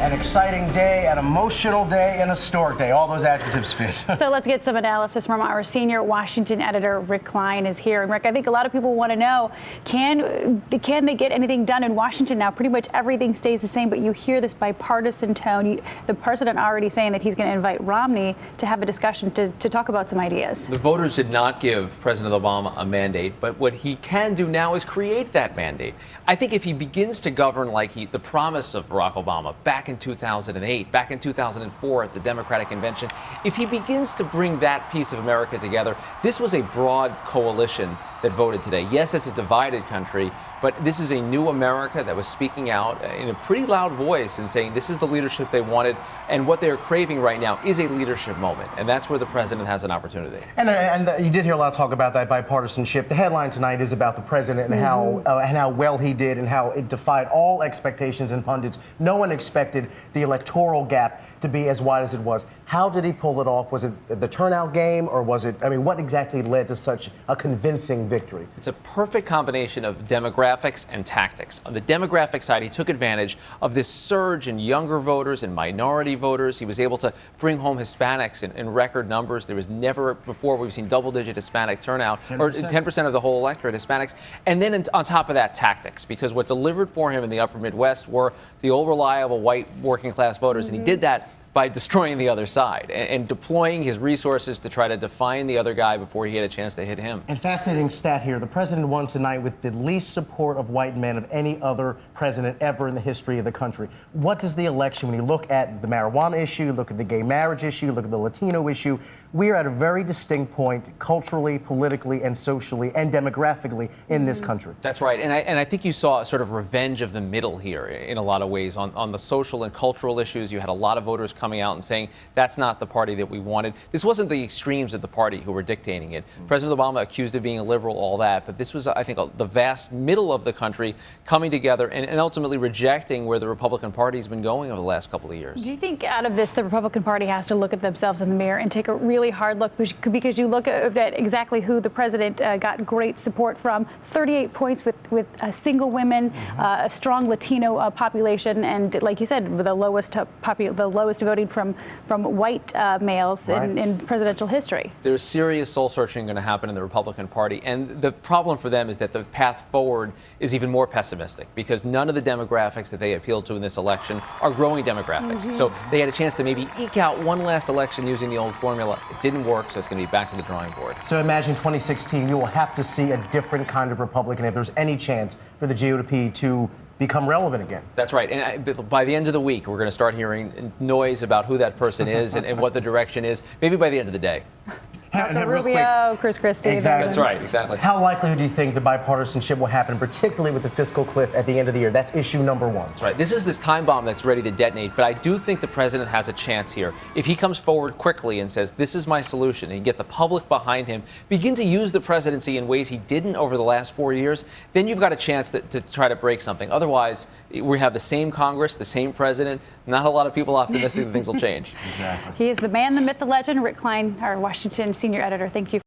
An exciting day, an emotional day, an historic day. All those adjectives fit. So let's get some analysis from our senior Washington editor, Rick Klein, is here. And Rick, I think a lot of people want to know, can they get anything done in Washington now? Pretty much everything stays the same, but you hear this bipartisan tone. The president already saying that he's going to invite Romney to have a discussion to talk about some ideas. The voters did not give President Obama a mandate, but what he can do now is create that mandate. I think if he begins to govern like the promise of Barack Obama back in 2008, back in 2004 at the Democratic Convention, if he begins to bring that piece of America together, this was a broad coalition that voted today. Yes, it's a divided country, but this is a new America that was speaking out in a pretty loud voice and saying this is the leadership they wanted, and what they're craving right now is a leadership moment, and that's where the president has an opportunity. And you did hear a lot of talk about that bipartisanship. The headline tonight is about the president and how well he did and how it defied all expectations and pundits. No one expected the electoral gap to be as wide as it was. How did he pull it off? Was it the turnout game, or was it, what exactly led to such a convincing victory? It's a perfect combination of demographics and tactics. On the demographic side, he took advantage of this surge in younger voters and minority voters. He was able to bring home Hispanics in record numbers. There was never before we've seen double-digit Hispanic turnout, 10%. Or 10% of the whole electorate Hispanics. And then on top of that, tactics, because what delivered for him in the upper Midwest were the old reliable white working-class voters, and he did that by destroying the other side and deploying his resources to try to define the other guy before he had a chance to hit him. And fascinating stat here, the president won tonight with the least support of white men of any other president ever in the history of the country. What does the election, when you look at the marijuana issue, look at the gay marriage issue, look at the Latino issue, we are at a very distinct point culturally, politically, and socially, and demographically in this country. That's right. And I think you saw a sort of revenge of the middle here in a lot of ways. On the social and cultural issues, you had a lot of voters coming out and saying that's not the party that we wanted. This wasn't the extremes of the party who were dictating it. President Obama accused of being a liberal, all that, but this was, I think, the vast middle of the country coming together and ultimately rejecting where the Republican Party's been going over the last couple of years. Do you think out of this, the Republican Party has to look at themselves in the mirror and take a really hard look, because you look at exactly who the president got great support from, 38 points with single women, a strong Latino population, and like you said, the lowest voting from white males in presidential history. There's serious soul searching going to happen in the Republican Party, and the problem for them is that the path forward is even more pessimistic, because none of the demographics that they appealed to in this election are growing demographics. So they had a chance to maybe eke out one last election using the old formula. It didn't work, so it's going to be back to the drawing board. So imagine 2016, you will have to see a different kind of Republican if there's any chance for the GOP to become relevant again. That's right. And by the end of the week, we're going to start hearing noise about who that person is and what the direction is, maybe by the end of the day. Rubio, Chris Christie. Exactly. That's right, exactly. How likely do you think the bipartisanship will happen, particularly with the fiscal cliff at the end of the year? That's issue number one. That's right. This is this time bomb that's ready to detonate, but I do think the president has a chance here. If he comes forward quickly and says, this is my solution, and get the public behind him, begin to use the presidency in ways he didn't over the last 4 years, then you've got a chance to try to break something. Otherwise, we have the same Congress, the same president, not a lot of people optimistic that things will change. Exactly. He is the man, the myth, the legend, Rick Klein, our Washington senior editor. Thank you.